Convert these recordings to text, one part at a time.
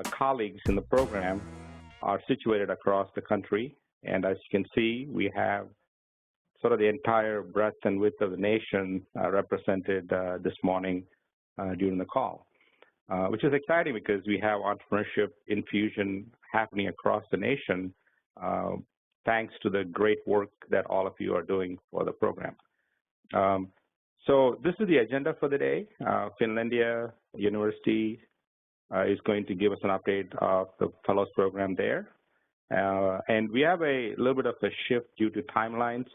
colleagues in the program are situated across the country. And as you can see, we have sort of the entire breadth and width of the nation represented this morning during the call, which is exciting because we have entrepreneurship infusion happening across the nation thanks to the great work that all of you are doing for the program. So this is the agenda for the day. Finlandia University is going to give us an update of the Fellows Program there. And we have a little bit of a shift due to timelines.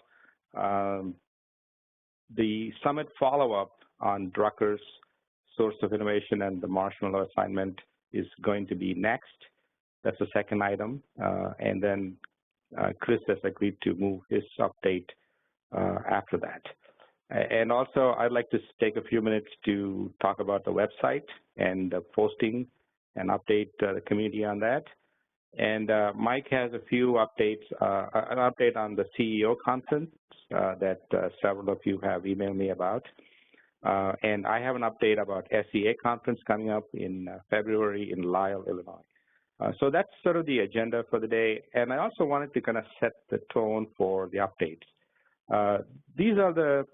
The summit follow-up on Drucker's Source of Innovation and the Marshmallow Assignment is going to be next. That's the second item. And then Chris has agreed to move his update after that. And also, I'd like to take a few minutes to talk about the website and posting and update the community on that. And Mike has a few updates, an update on the CEO conference that several of you have emailed me about. And I have an update about SEA conference coming up in February in Lisle, Illinois. So that's sort of the agenda for the day. And I also wanted to kind of set the tone for the updates. These are the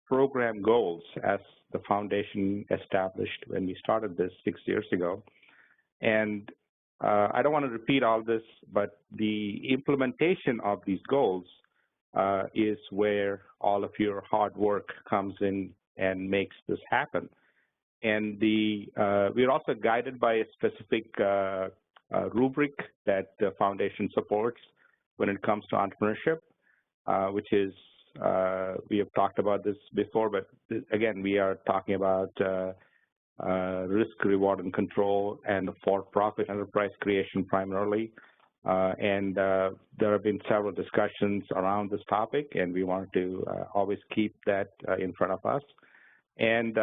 program goals as the foundation established when we started this 6 years ago. And I don't want to repeat all this, but the implementation of these goals is where all of your hard work comes in and makes this happen. And we're also guided by a specific rubric that the foundation supports when it comes to entrepreneurship, which is, we have talked about this before, but again, we are talking about risk, reward, and control, and for-profit enterprise creation primarily. And there have been several discussions around this topic, and we want to always keep that in front of us. And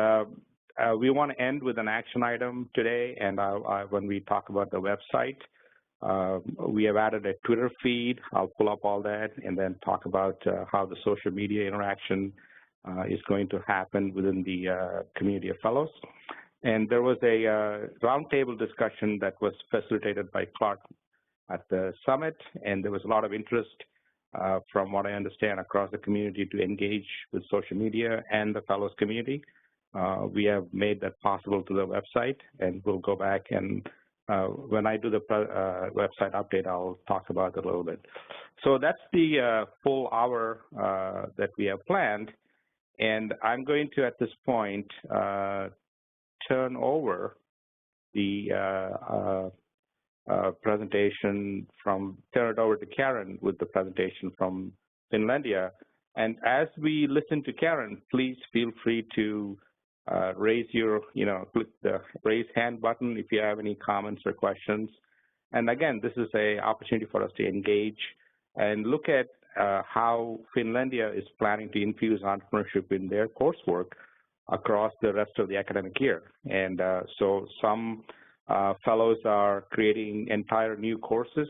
we want to end with an action item today, and when we talk about the website, we have added a Twitter feed. I'll pull up all that and then talk about how the social media interaction is going to happen within the community of fellows. And there was a roundtable discussion that was facilitated by Clark at the summit, and there was a lot of interest from what I understand across the community to engage with social media and the fellows community. We have made that possible to the website, and we'll go back and when I do the website update, I'll talk about it a little bit. So that's the full hour that we have planned, and I'm going to, at this point, turn over the presentation turn it over to Karen with the presentation from Finlandia. And as we listen to Karen, please feel free to raise your, click the raise hand button if you have any comments or questions. And again, this is an opportunity for us to engage and look at how Finlandia is planning to infuse entrepreneurship in their coursework across the rest of the academic year. And so some fellows are creating entire new courses.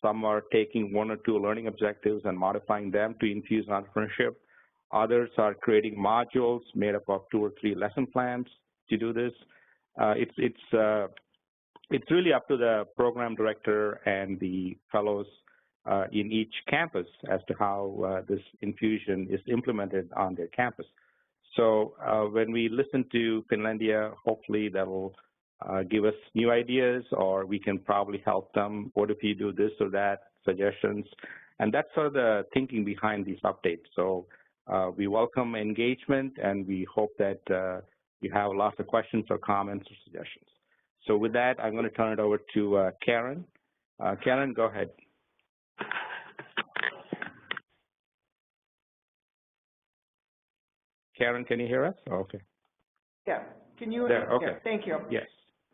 Some are taking one or two learning objectives and modifying them to infuse entrepreneurship. Others are creating modules made up of 2 or 3 lesson plans to do this. It's really up to the program director and the fellows in each campus as to how this infusion is implemented on their campus. So when we listen to Finlandia, hopefully that will give us new ideas, or we can probably help them. What if you do this or that, suggestions. And that's sort of the thinking behind these updates. So we welcome engagement, and we hope that you have lots of questions or comments or suggestions. So with that, I'm going to turn it over to Karen. Karen, go ahead. Karen, can you hear us? Oh, okay. Yeah. Can you? There, okay. Yeah, thank you. Yes.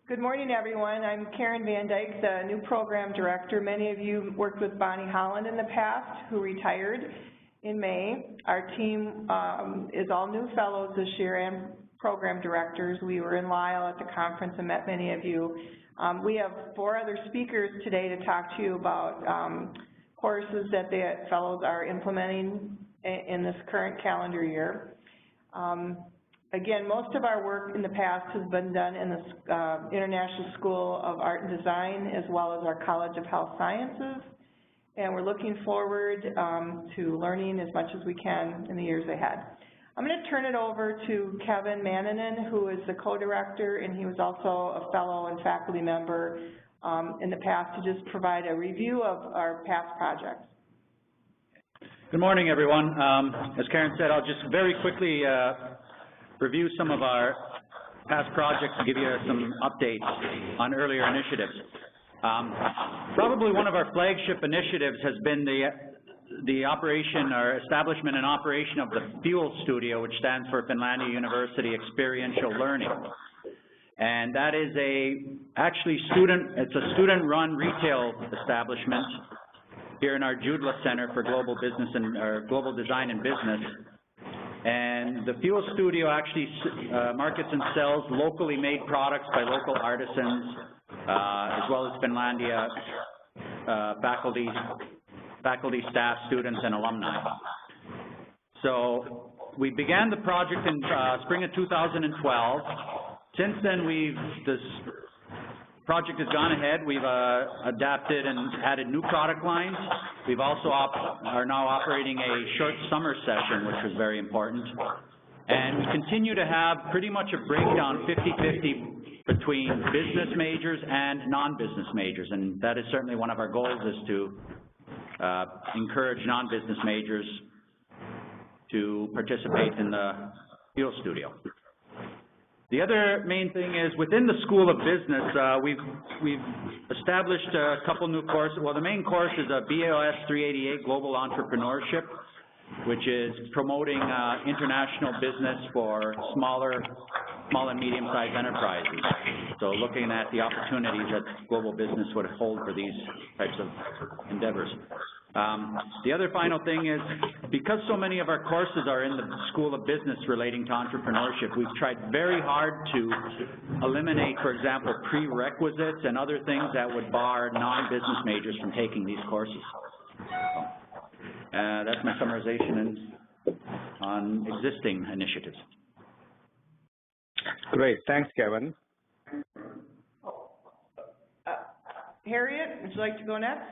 Good morning, everyone. I'm Karen Van Dyke, the new program director. Many of you worked with Bonnie Holland in the past, who retired in May. Our team is all new fellows this year and program directors. We were in Lisle at the conference and met many of you. We have 4 other speakers today to talk to you about courses that the fellows are implementing in this current calendar year. Again, most of our work in the past has been done in the International School of Art and Design as well as our College of Health Sciences. And we're looking forward to learning as much as we can in the years ahead. I'm going to turn it over to Kevin Manninen, who is the co-director, and he was also a fellow and faculty member in the past, to just provide a review of our past projects. Good morning, everyone. As Karen said, I'll just very quickly review some of our past projects and give you some updates on earlier initiatives. Probably one of our flagship initiatives has been the operation or establishment and operation of the Fuel Studio, which stands for Finlandia University Experiential Learning. And that is it's a student-run retail establishment here in our Judla Center for Global Business and Global Design and Business. And the Fuel Studio actually markets and sells locally made products by local artisans, as well as Finlandia faculty, staff, students, and alumni. So we began the project in spring of 2012. Since then, this project has gone ahead. We've adapted and added new product lines. We've also are now operating a short summer session, which was very important. And we continue to have pretty much a breakdown 50-50 between business majors and non-business majors. And that is certainly one of our goals, is to encourage non-business majors to participate in the Fuel Studio. The other main thing is within the School of Business, we've established a couple new courses. Well, the main course is a BOS 388 Global Entrepreneurship, which is promoting international business for small and medium-sized enterprises. So looking at the opportunities that global business would hold for these types of endeavors. The other final thing is, because so many of our courses are in the School of Business relating to entrepreneurship, we've tried very hard to eliminate, for example, prerequisites and other things that would bar non-business majors from taking these courses. That's my summarization on existing initiatives. Great. Thanks, Kevin. Harriet, would you like to go next?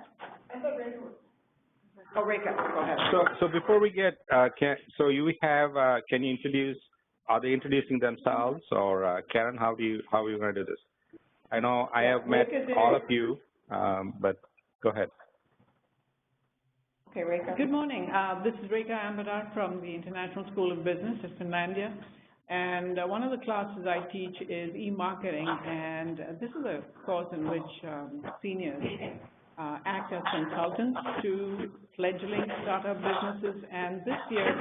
Oh, Reka, go ahead. So before we get, can you introduce, are they introducing themselves, or Karen, how are you going to do this? I know I have met all of you, but go ahead. Okay, Reka. Good morning. This is Reka Ambadar from the International School of Business at Finlandia. And one of the classes I teach is e-marketing, and this is a course in which seniors act as consultants to fledgling startup businesses. And this year,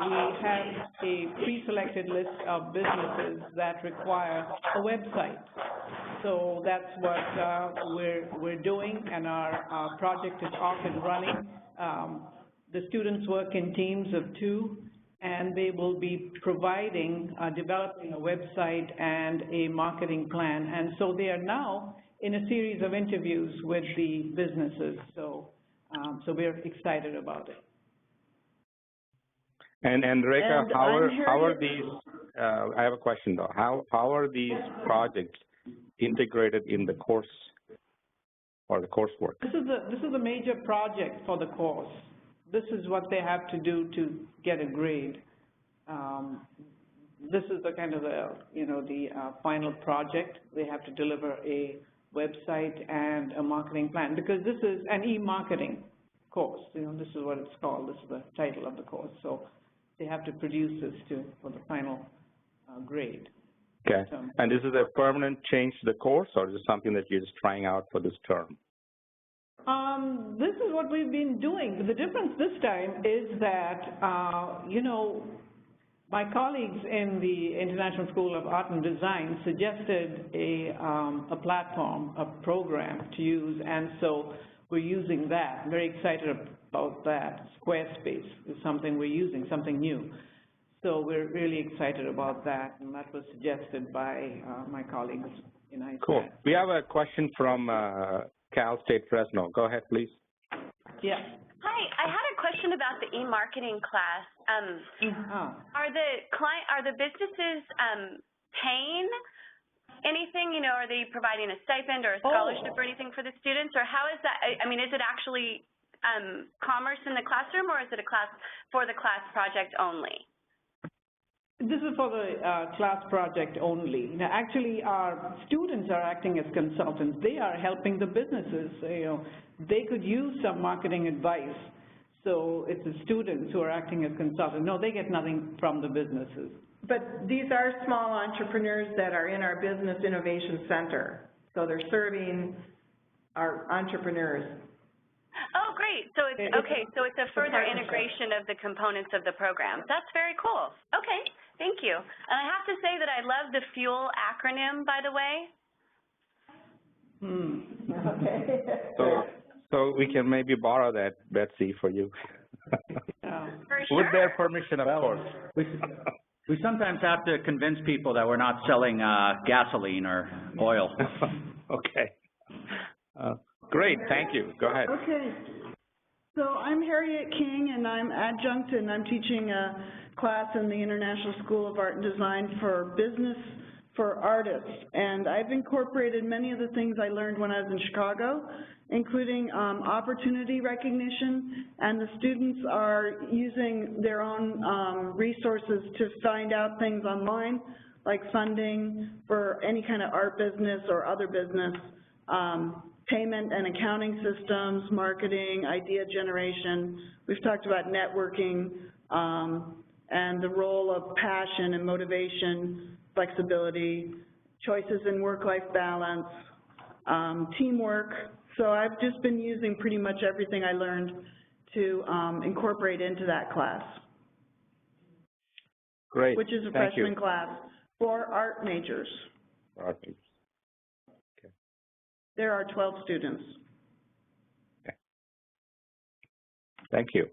we have a pre-selected list of businesses that require a website. So that's what we're doing, and our project is off and running. The students work in teams of 2, and they will be developing a website and a marketing plan. And so they are now in a series of interviews with the businesses. So we're excited about it. And Reka, how are these? I have a question though. How are these projects integrated in the course or the coursework? This is a major project for the course. This is what they have to do to get a grade. This is the kind of the final project. They have to deliver a website and a marketing plan, because this is an e-marketing course. This is what it's called. This is the title of the course. So they have to produce this for the final grade. Okay. And this is a permanent change to the course, or is it something that you're just trying out for this term? This is what we've been doing. The difference this time is that, my colleagues in the International School of Art and Design suggested a platform, a program to use, and so we're using that. I'm very excited about that. Squarespace is something we're using, something new. So we're really excited about that, and that was suggested by my colleagues in ISAC. Cool. We have a question from Cal State Fresno. Go ahead, please. Yeah. Hi, I had a question question about the e-marketing class. Are the businesses paying anything? You know, are they providing a stipend or a scholarship or anything for the students, or how is that? I mean, is it actually commerce in the classroom, or is it a class for the class project only? This is for the class project only. Now, actually, our students are acting as consultants. They are helping the businesses. You know, they could use some marketing advice. So it's the students who are acting as consultants. No, they get nothing from the businesses. But these are small entrepreneurs that are in our Business Innovation Center. So they're serving our entrepreneurs. Oh, great. So it's, okay, so it's a further integration of the components of the program. That's very cool. Okay, thank you. And I have to say that I love the FUEL acronym, by the way. Okay. So we can maybe borrow that, Betsy, for you. For sure. With their permission, of course. We sometimes have to convince people that we're not selling gasoline or oil. Okay. Great, thank you. Go ahead. Okay. So I'm Harriet King, and I'm adjunct, and I'm teaching a class in the International School of Art and Design for Business for Artists. And I've incorporated many of the things I learned when I was in Chicago, including opportunity recognition, and the students are using their own resources to find out things online, like funding for any kind of art business or other business, payment and accounting systems, marketing, idea generation. We've talked about networking and the role of passion and motivation, flexibility, choices in work-life balance, teamwork. So I've just been using pretty much everything I learned to incorporate into that class. Great. Which is a freshman class for art majors. Art majors. Okay. There are 12 students. Okay. Thank you.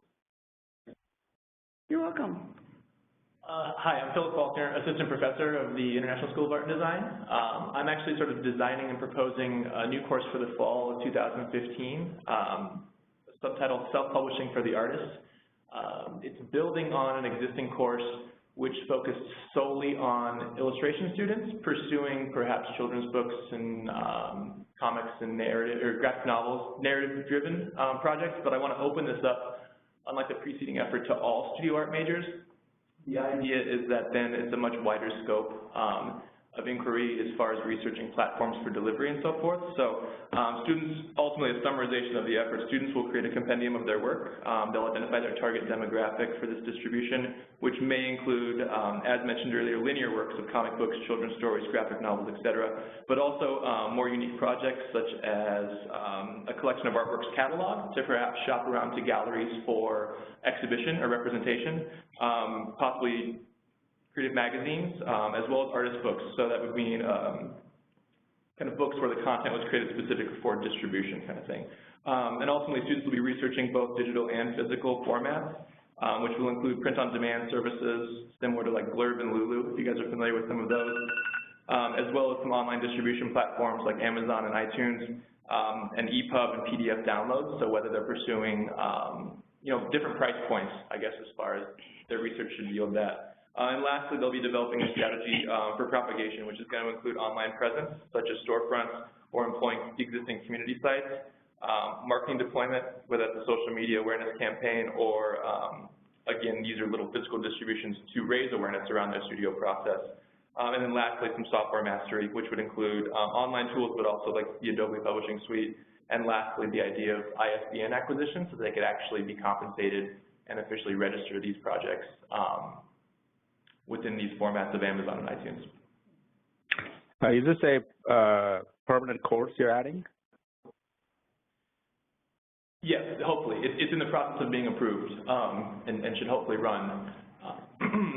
You're welcome. Hi, I'm Philip Faulkner, Assistant Professor of the International School of Art and Design. I'm actually sort of designing and proposing a new course for the fall of 2015, subtitled Self-Publishing for the Artist. It's building on an existing course which focused solely on illustration students pursuing perhaps children's books and comics and narrative or graphic novels, narrative-driven projects, but I want to open this up, unlike the preceding effort, to all studio art majors. The idea is that then it's a much wider scope of inquiry as far as researching platforms for delivery and so forth. So students, ultimately a summarization of the effort, students will create a compendium of their work. They'll identify their target demographic for this distribution, which may include, as mentioned earlier, linear works of comic books, children's stories, graphic novels, etc., but also more unique projects such as a collection of artworks catalog to perhaps shop around to galleries for exhibition or representation, possibly creative magazines, as well as artist books. So that would mean kind of books where the content was created specific for distribution kind of thing. And ultimately, students will be researching both digital and physical formats, which will include print-on-demand services similar to like Blurb and Lulu, if you guys are familiar with some of those, as well as some online distribution platforms like Amazon and iTunes, and EPUB and PDF downloads. So whether they're pursuing, you know, different price points, I guess, as far as their research should yield that. And lastly, they'll be developing a strategy for propagation, which is going to include online presence, such as storefronts or employing existing community sites, marketing deployment, whether that's a social media awareness campaign or, again, these are little physical distributions to raise awareness around their studio process. And then lastly, some software mastery, which would include online tools, but also like the Adobe Publishing Suite. And lastly, the idea of ISBN acquisition, so they could actually be compensated and officially register these projects within these formats of Amazon and iTunes. Is this a permanent course you're adding? Yes, hopefully. It's in the process of being approved and should hopefully run.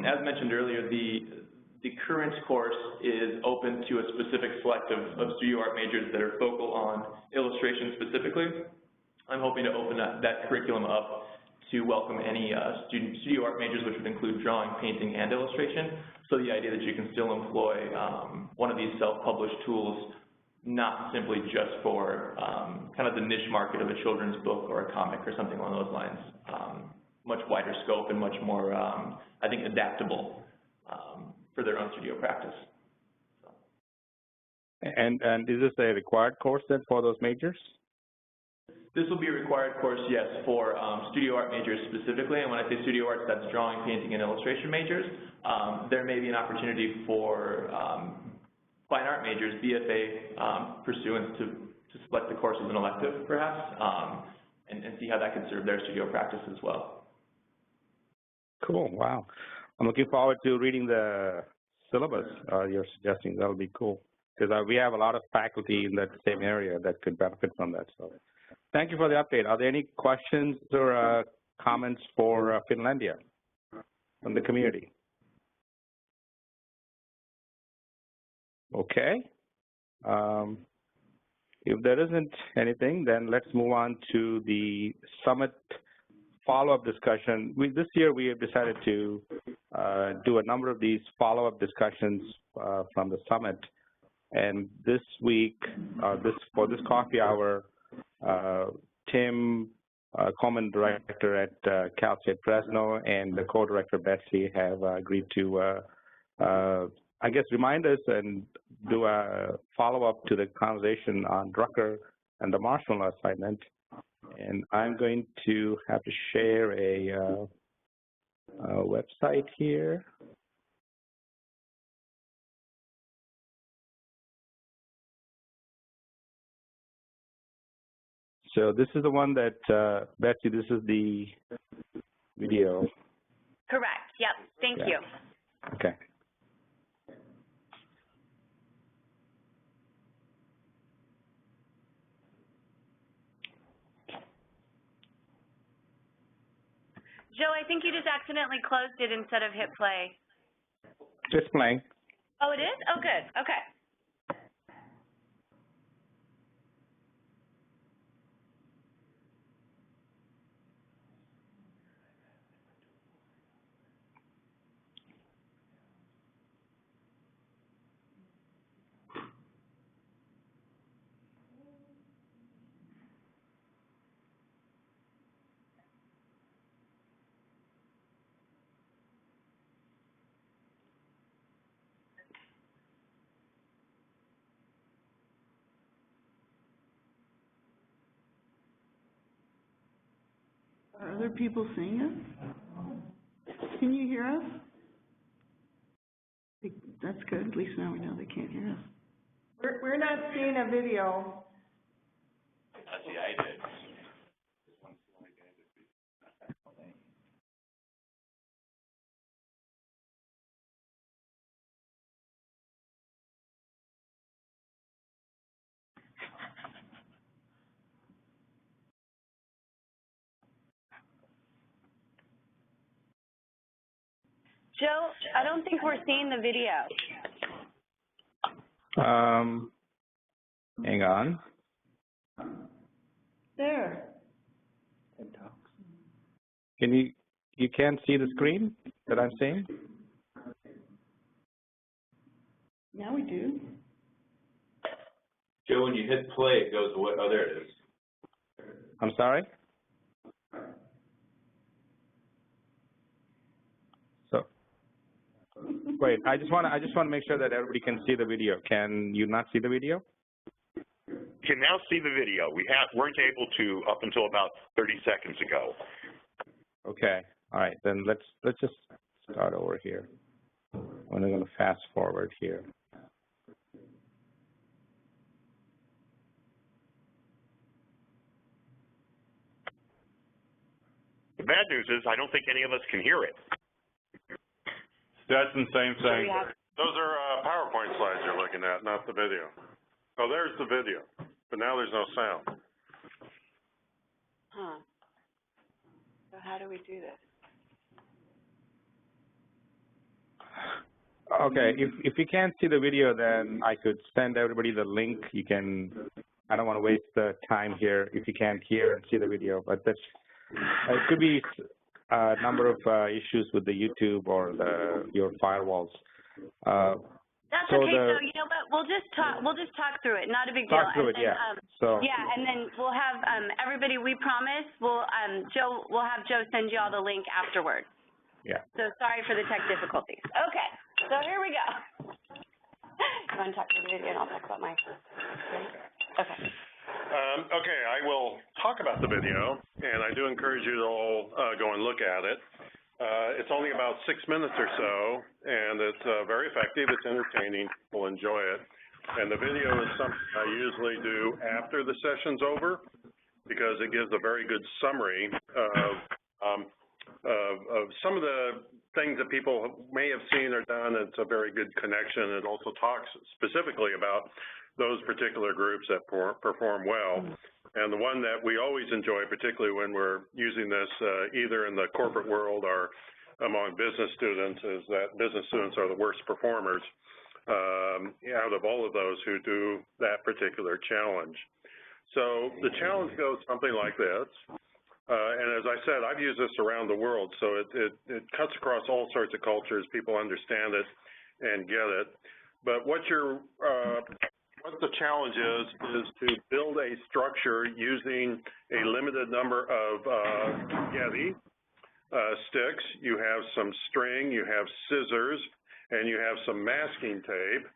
As mentioned earlier, the current course is open to a specific select of studio art majors that are focal on illustration specifically. I'm hoping to open that curriculum up to welcome any studio art majors, which would include drawing, painting, and illustration. So the idea that you can still employ one of these self-published tools, not simply just for kind of the niche market of a children's book or a comic or something along those lines. much wider scope and much more, I think, adaptable for their own studio practice. So. And is this a required course then for those majors? This will be a required course, yes, for studio art majors specifically, and when I say studio arts, that's drawing, painting, and illustration majors. There may be an opportunity for fine art majors, BFA pursuants to select the course as an elective, perhaps, and see how that could serve their studio practice as well. Cool, wow. I'm looking forward to reading the syllabus you're suggesting. That'll be cool, because we have a lot of faculty in that same area that could benefit from that. So. Thank you for the update. Are there any questions or comments for Finlandia from the community? Okay. If there isn't anything, then let's move on to the summit follow-up discussion. This year we have decided to do a number of these follow-up discussions from the summit. And this week, for this coffee hour, Tim, Common Director at Cal State Fresno, and the Co-Director Betsy have agreed to, I guess, remind us and do a follow-up to the conversation on Drucker and the Marshall assignment. And I'm going to have to share a website here. So this is the one that, Betsy, this is the video. Correct, yep, thank you. Okay. Joe, I think you just accidentally closed it instead of hit play. Just playing. Oh, it is? Oh, good, okay. Are other people seeing us? Can you hear us? That's good. At least now we know they can't hear us. We're not seeing a video. See, I did. Joe, I don't think we're seeing the video. Hang on. There. Can you can't see the screen that I'm seeing? Now we do. Joe, when you hit play, it goes away. Oh, there it is. I'm sorry? So, wait, I just want to make sure that everybody can see the video. Can you not see the video? Can now see the video. We weren't able to up until about 30 seconds ago. Okay. All right. Then let's just start over here. I'm going to fast forward here. The bad news is I don't think any of us can hear it. That's the same thing. Those are PowerPoint slides you're looking at, not the video. Oh, there's the video, but now there's no sound. Huh. So how do we do this? Okay, if you can't see the video, then I could send everybody the link. You can, I don't want to waste the time here if you can't hear and see the video, but that's, it could be a number of issues with the YouTube or your firewalls. That's So okay, so you know what, we'll just talk through it, not a big deal. Talk through it, yeah. Yeah, and then we'll have, everybody, we promise, we'll have Joe send you all the link afterwards. Yeah. So sorry for the tech difficulties. Okay, so here we go. You want to talk through the video and I'll talk about my, okay. Okay, I will talk about the video, and I do encourage you to all go and look at it. It's only about 6 minutes or so, and it's very effective. It's entertaining. People enjoy it. And the video is something I usually do after the session's over because it gives a very good summary of some of the things that people may have seen or done. It's a very good connection. It also talks specifically about those particular groups that perform well. And the one that we always enjoy, particularly when we're using this either in the corporate world or among business students, is that business students are the worst performers out of all of those who do that particular challenge. So the challenge goes something like this. And as I said, I've used this around the world, so it cuts across all sorts of cultures. People understand it and get it. But what the challenge is to build a structure using a limited number of spaghetti sticks. You have some string, you have scissors, and you have some masking tape.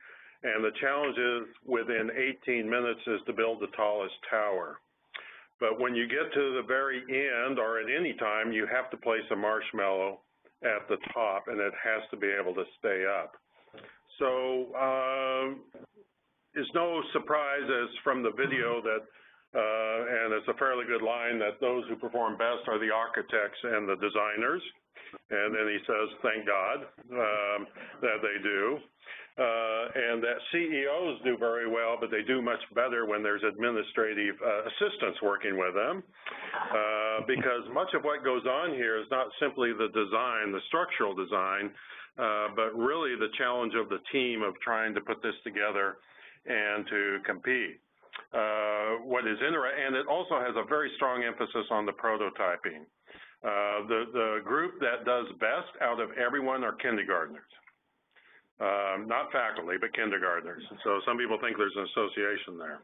And the challenge is within 18 minutes is to build the tallest tower. But when you get to the very end or at any time, you have to place a marshmallow at the top, and it has to be able to stay up. So it's no surprise as from the video that, and it's a fairly good line, that those who perform best are the architects and the designers. And then he says, thank God that they do. And that CEOs do very well, but they do much better when there's administrative assistants working with them. Because much of what goes on here is not simply the design, the structural design, but really the challenge of the team of trying to put this together and to compete. And it also has a very strong emphasis on the prototyping. The group that does best out of everyone are kindergartnens. Not faculty, but kindergartners. So some people think there's an association there.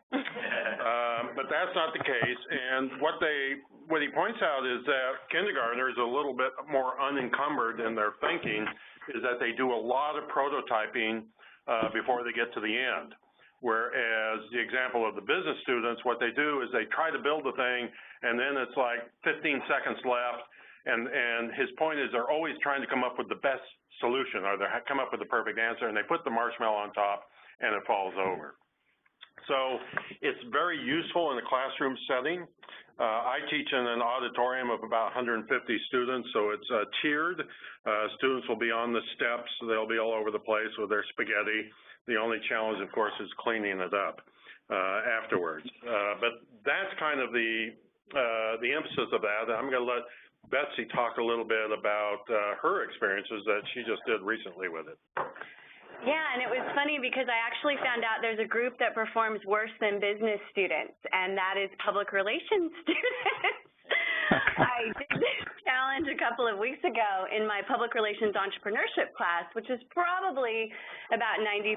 But that's not the case. And what he points out is that kindergartners are a little bit more unencumbered in their thinking, is that they do a lot of prototyping before they get to the end. Whereas the example of the business students, what they do is they try to build the thing, and then it's like 15 seconds left, and his point is they're always trying to come up with the best solution, or they come up with the perfect answer, and they put the marshmallow on top, and it falls over. So it's very useful in a classroom setting. I teach in an auditorium of about 150 students, so it's tiered. Students will be on the steps. They'll be all over the place with their spaghetti. The only challenge, of course, is cleaning it up afterwards. But that's kind of the emphasis of that. I'm going to let Betsy talk a little bit about her experiences that she just did recently with it. Yeah, and it was funny because I actually found out there's a group that performs worse than business students, and that is public relations students. I did this challenge a couple of weeks ago in my public relations entrepreneurship class, which is probably about 90%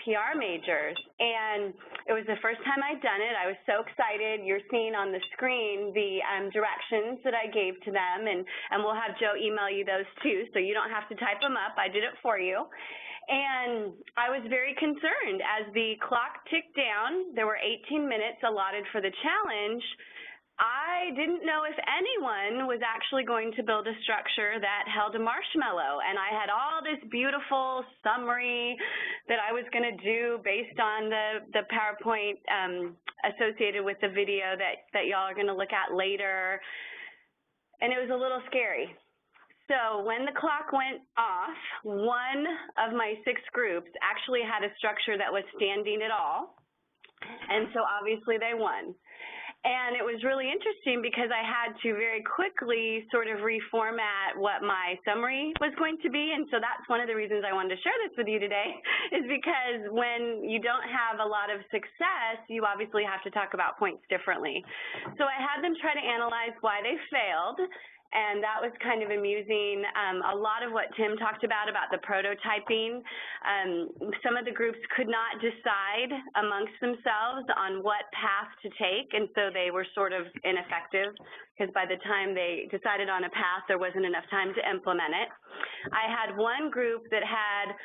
PR majors. And it was the first time I'd done it. I was so excited. You're seeing on the screen the directions that I gave to them, and we'll have Joe email you those too, so you don't have to type them up. I did it for you. And I was very concerned. As the clock ticked down, there were 18 minutes allotted for the challenge. I didn't know if anyone was actually going to build a structure that held a marshmallow, and I had all this beautiful summary that I was going to do based on the PowerPoint associated with the video that y'all are going to look at later, and it was a little scary. So when the clock went off, one of my 6 groups actually had a structure that was standing at all, and so obviously they won. And it was really interesting because I had to very quickly sort of reformat what my summary was going to be, and so that's one of the reasons I wanted to share this with you today, is because when you don't have a lot of success, you obviously have to talk about points differently. So I had them try to analyze why they failed, and that was kind of amusing. A lot of what Tim talked about the prototyping, some of the groups could not decide amongst themselves on what path to take, and so they were sort of ineffective, because by the time they decided on a path, there wasn't enough time to implement it. I had one group that had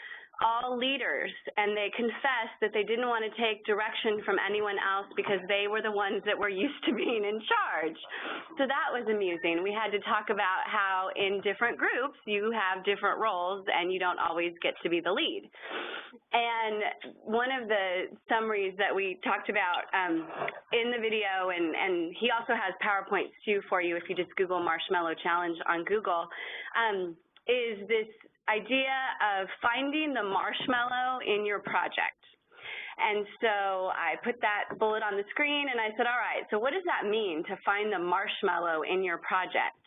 all leaders, and they confessed that they didn't want to take direction from anyone else because they were the ones that were used to being in charge. So that was amusing. We had to talk about how in different groups you have different roles and you don't always get to be the lead. And one of the summaries that we talked about in the video, and he also has PowerPoints too for you if you just Google Marshmallow Challenge on Google, is this idea of finding the marshmallow in your project. And so I put that bullet on the screen and I said, all right, so what does that mean to find the marshmallow in your project?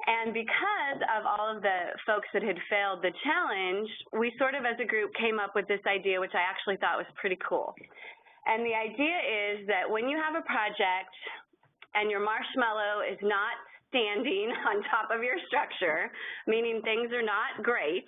And because of all of the folks that had failed the challenge, we sort of as a group came up with this idea, which I actually thought was pretty cool. And the idea is that when you have a project and your marshmallow is not standing on top of your structure, meaning things are not great,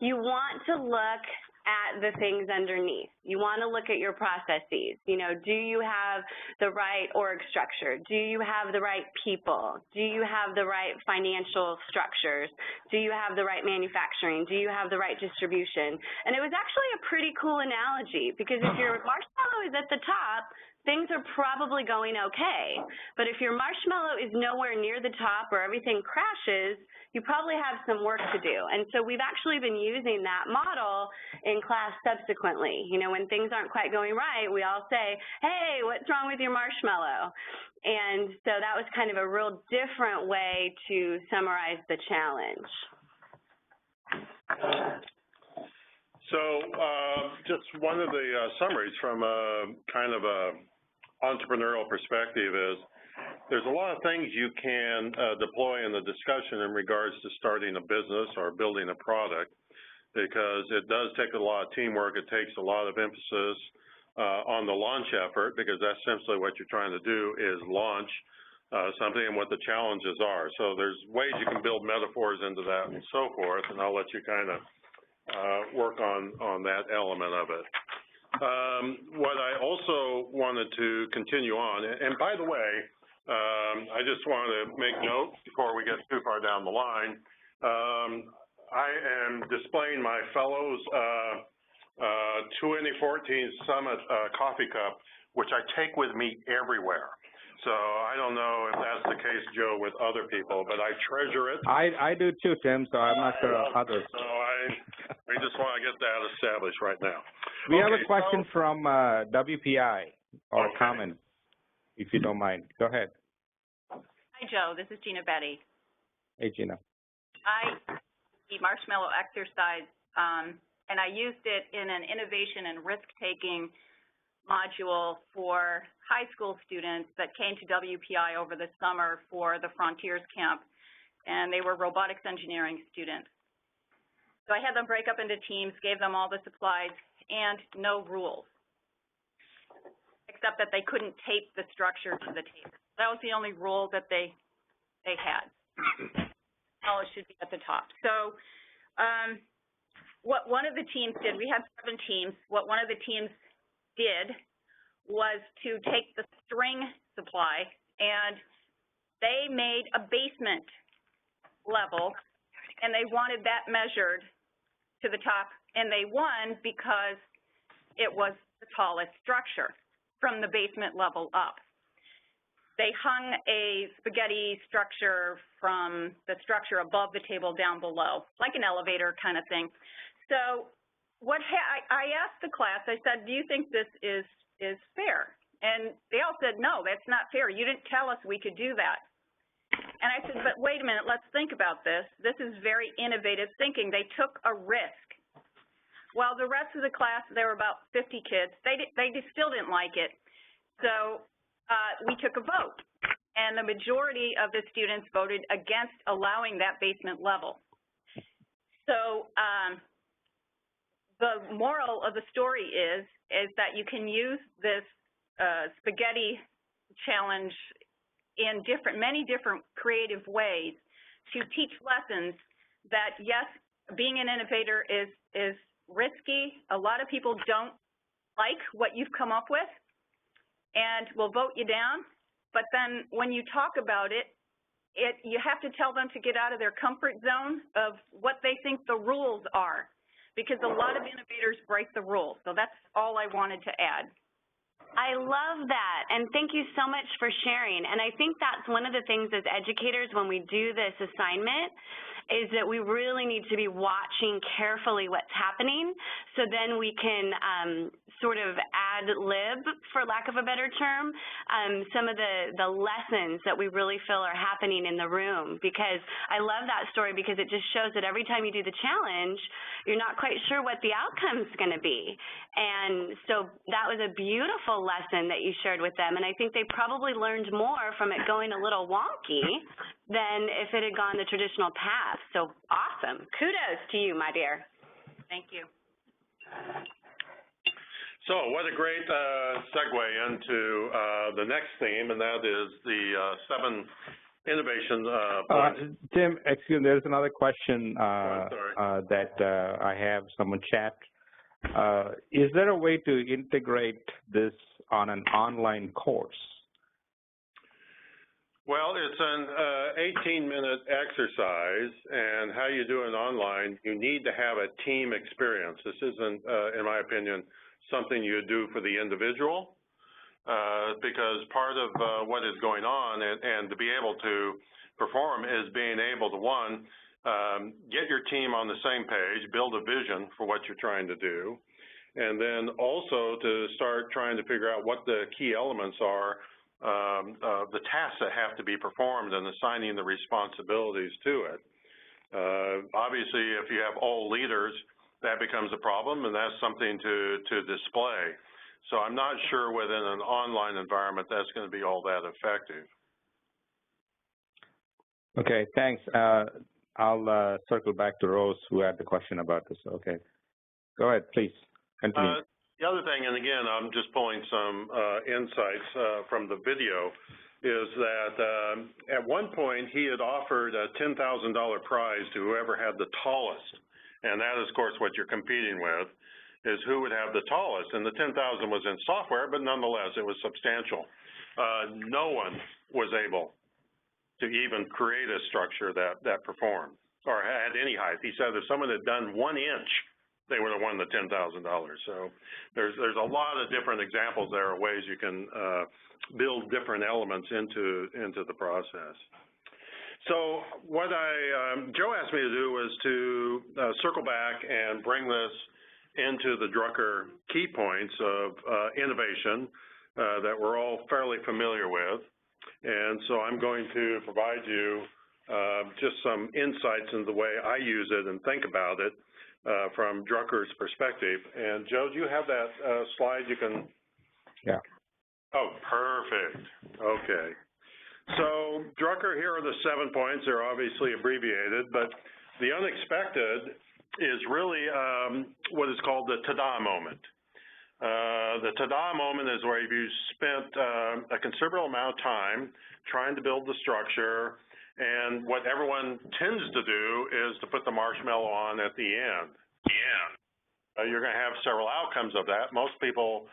you want to look at the things underneath. You want to look at your processes. You know, do you have the right org structure? Do you have the right people? Do you have the right financial structures? Do you have the right manufacturing? Do you have the right distribution? And it was actually a pretty cool analogy, because if your marshmallow is at the top, things are probably going okay. But if your marshmallow is nowhere near the top or everything crashes, you probably have some work to do. And so we've actually been using that model in class subsequently. You know, when things aren't quite going right, we all say, hey, what's wrong with your marshmallow? And so that was kind of a real different way to summarize the challenge. So just one of the summaries from kind of a entrepreneurial perspective is there's a lot of things you can deploy in the discussion in regards to starting a business or building a product, because it does take a lot of teamwork. It takes a lot of emphasis on the launch effort, because that's essentially what you're trying to do is launch something and what the challenges are. So there's ways you can build metaphors into that and so forth, and I'll let you kind of work on that element of it. What I also wanted to continue on, and by the way, I just want to make note before we get too far down the line, I am displaying my fellows 2014 Summit coffee cup, which I take with me everywhere. So I don't know if that's the case, Joe, with other people, but I treasure it. I do too, Tim, so I'm not sure others. So I just want to get that established right now. We have a question from WPI, or comment, if you don't mind. Go ahead. Hi, Joe. This is Gina Betty. Hey, Gina. The marshmallow exercise, and I used it in an innovation and risk-taking module for high school students that came to WPI over the summer for the Frontiers Camp, and they were robotics engineering students. So I had them break up into teams, gave them all the supplies, and no rules, except that they couldn't tape the structure to the table. That was the only rule that they had. Knowledge should be at the top. So what one of the teams did, we had 7 teams, what one of the teams did was to take the string supply, and they made a basement level, and they wanted that measured to the top, and they won because it was the tallest structure from the basement level up. They hung a spaghetti structure from the structure above the table down below, like an elevator kind of thing. So I asked the class, I said, do you think this is fair? And they all said, no, that's not fair. You didn't tell us we could do that. And I said, but wait a minute, let's think about this. This is very innovative thinking. They took a risk. While the rest of the class, there were about 50 kids, they still didn't like it. So we took a vote, and the majority of the students voted against allowing that basement level. So the moral of the story is that you can use this spaghetti challenge in many different creative ways to teach lessons that, yes, being an innovator is risky. A lot of people don't like what you've come up with and will vote you down. But then when you talk about it, you have to tell them to get out of their comfort zone of what they think the rules are, because a lot of innovators break the rules. So that's all I wanted to add. I love that, and thank you so much for sharing. And I think that's one of the things as educators when we do this assignment is that we really need to be watching carefully what's happening, so then we can sort of ad lib, for lack of a better term, some of the lessons that we really feel are happening in the room. Because I love that story, because it just shows that every time you do the challenge, you're not quite sure what the outcome's going to be. And so that was a beautiful lesson that you shared with them, and I think they probably learned more from it going a little wonky than if it had gone the traditional path. So awesome. Kudos to you, my dear. Thank you. So what a great segue into the next theme, and that is the 7 innovation points. Tim, excuse me, there's another question that I have someone chat. Is there a way to integrate this on an online course? Well, it's an 18-minute exercise, and how you do it online, you need to have a team experience. This isn't, in my opinion, something you do for the individual, because part of what is going on and to be able to perform is being able to, one, get your team on the same page, build a vision for what you're trying to do, and then also to start trying to figure out what the key elements are, the tasks that have to be performed, and assigning the responsibilities to it. Obviously, if you have all leaders, that becomes a problem, and that's something to display. So I'm not sure within an online environment that's going to be all that effective. Okay, thanks. I'll circle back to Rose, who had the question about this. Okay, go ahead, please continue. The other thing, and again, I'm just pulling some insights from the video, is that at one point he had offered a $10,000 prize to whoever had the tallest, and that is, of course, what you're competing with, is who would have the tallest. And the $10,000 was in software, but nonetheless, it was substantial. No one was able to even create a structure that performed or had any height. He said if someone had done 1 inch, they would have won the $10,000. So there's a lot of different examples there of ways you can build different elements into the process. So what Joe asked me to do was to circle back and bring this into the Drucker key points of innovation that we're all fairly familiar with. And so I'm going to provide you just some insights into the way I use it and think about it from Drucker's perspective. And Joe, do you have that slide you can? Yeah. Oh, perfect. Okay. So Drucker, here are the 7 points. They're obviously abbreviated, but the unexpected is really what is called the ta-da moment. The ta-da moment is where you spent a considerable amount of time trying to build the structure, and what everyone tends to do is to put the marshmallow on at the end. You're going to have several outcomes of that. Most people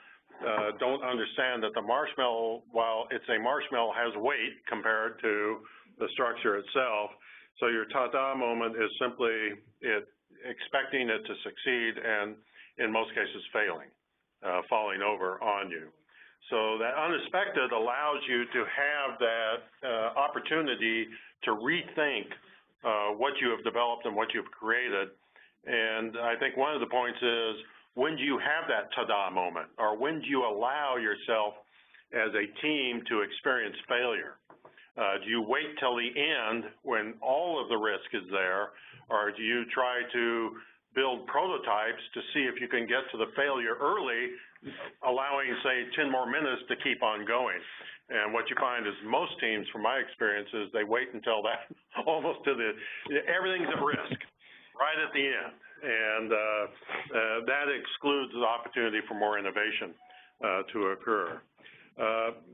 don't understand that the marshmallow, while it's a marshmallow, has weight compared to the structure itself. So your ta-da moment is simply expecting it to succeed and, in most cases, failing, falling over on you. So that unexpected allows you to have that opportunity to rethink what you have developed and what you've created. And I think one of the points is, when do you have that ta-da moment, or when do you allow yourself as a team to experience failure? Do you wait till the end when all of the risk is there, or do you try to build prototypes to see if you can get to the failure early, allowing, say, 10 more minutes to keep on going? And what you find is most teams, from my experience, is they wait until that, almost to everything's at risk, right at the end. And that excludes the opportunity for more innovation to occur.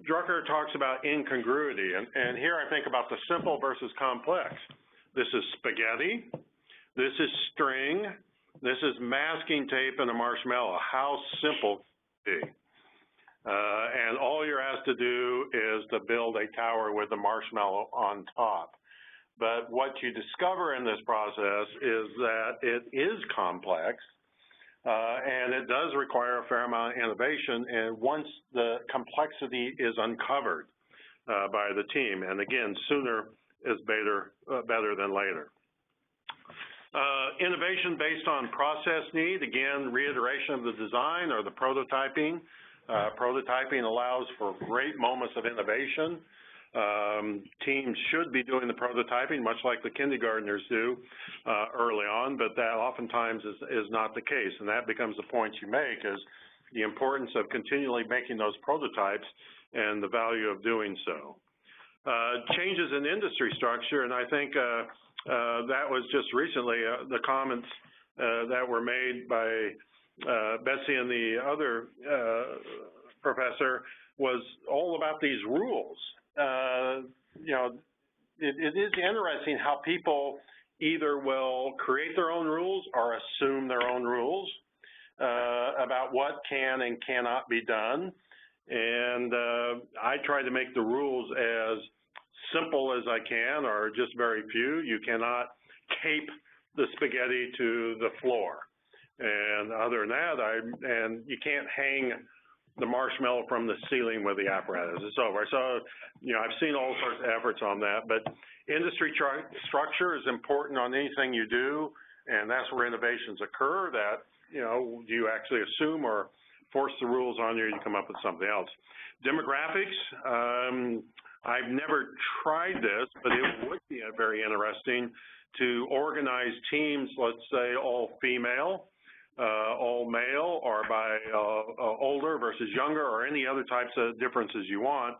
Drucker talks about incongruity, and here I think about the simple versus complex. This is spaghetti. This is string. This is masking tape and a marshmallow. How simple can it be? And all you're asked to do is to build a tower with a marshmallow on top. But what you discover in this process is that it is complex, and it does require a fair amount of innovation, and once the complexity is uncovered by the team, and again, sooner is better than later. Innovation based on process need, again, reiteration of the design or the prototyping. Prototyping allows for great moments of innovation. Teams should be doing the prototyping, much like the kindergartners do early on, but that oftentimes is not the case, and that becomes the point you make, is the importance of continually making those prototypes and the value of doing so. Changes in industry structure, and I think that was just recently the comments that were made by Betsy and the other professor was all about these rules. You know, it is interesting how people either will create their own rules or assume their own rules about what can and cannot be done. And I try to make the rules as simple as I can, or just very few. You cannot tape the spaghetti to the floor. And other than that, and you can't hang the marshmallow from the ceiling with the apparatus. It's over. So, you know, I've seen all sorts of efforts on that, but industry structure is important on anything you do, and that's where innovations occur. That, you know, do you actually assume or force the rules on you, you come up with something else. Demographics, I've never tried this, but it would be very interesting to organize teams, let's say all female, all male, or by older versus younger, or any other types of differences you want,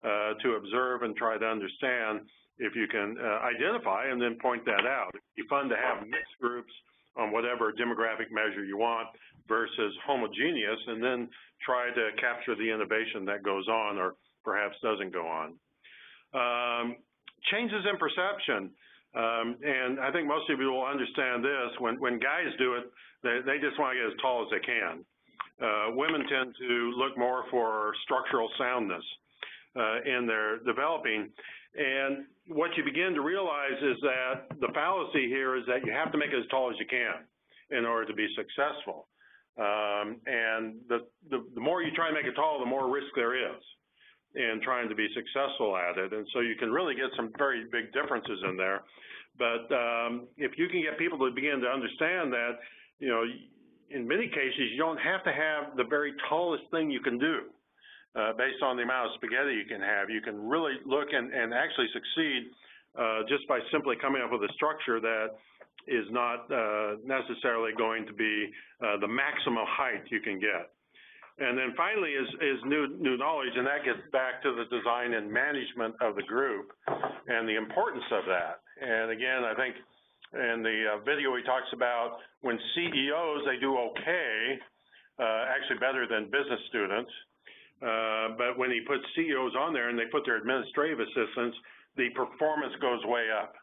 to observe and try to understand if you can identify and then point that out. It'd be fun to have mixed groups on whatever demographic measure you want versus homogeneous, and then try to capture the innovation that goes on or perhaps doesn't go on. Changes in perception, and I think most of you will understand this. When guys do it, they just want to get as tall as they can. Women tend to look more for structural soundness in their developing. And what you begin to realize is that the fallacy here is that you have to make it as tall as you can in order to be successful. And the more you try to make it tall, the more risk there is in trying to be successful at it. And so you can really get some very big differences in there. But if you can get people to begin to understand that, you know, in many cases, you don't have to have the very tallest thing you can do based on the amount of spaghetti you can have. You can really look and actually succeed just by simply coming up with a structure that is not necessarily going to be the maximum height you can get. And then finally is new knowledge, and that gets back to the design and management of the group and the importance of that. And again, I think in the video he talks about when CEOs, they do okay, actually better than business students, but when he puts CEOs on there and they put their administrative assistants, the performance goes way up.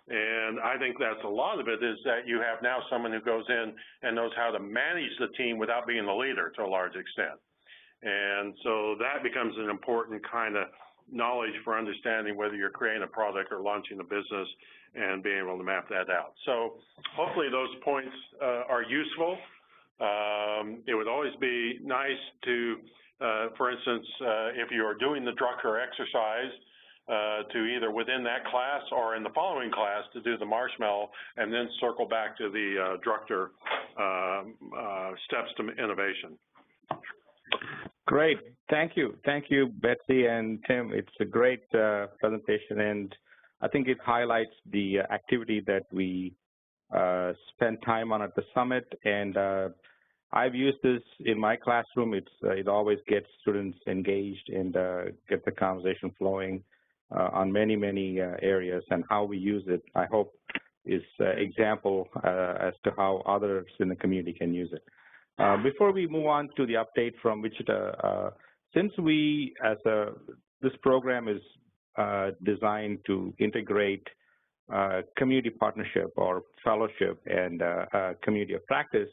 And I think that's a lot of it, is that you have now someone who goes in and knows how to manage the team without being the leader to a large extent. And so that becomes an important kind of knowledge for understanding whether you're creating a product or launching a business and being able to map that out. So hopefully those points are useful. It would always be nice to, for instance, if you are doing the Drucker exercise, to either within that class or in the following class to do the marshmallow and then circle back to the Drucker steps to innovation. Great. Thank you. Thank you, Betsy and Tim. It's a great presentation, and I think it highlights the activity that we spent time on at the summit. And I've used this in my classroom. It always gets students engaged and get the conversation flowing on many areas, and how we use it, I hope, is example as to how others in the community can use it. Before we move on to the update from Wichita, since this program is designed to integrate community partnership or fellowship and community of practice.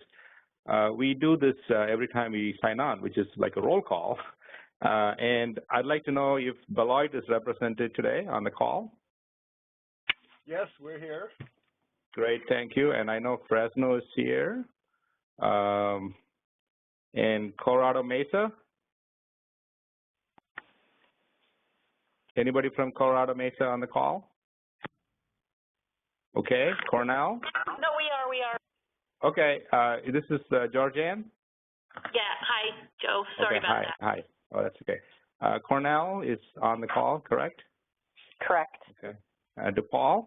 We do this every time we sign on, which is like a roll call. And I'd like to know if Beloit is represented today on the call. Yes, we're here. Great, thank you. And I know Fresno is here. And Colorado Mesa? Anybody from Colorado Mesa on the call? Okay, Cornell? No, we are. Okay, this is Georgianne? Yeah, hi, Joe. Sorry about that. Hi. Oh, that's okay. Cornell is on the call, correct? Correct. Okay. DePaul?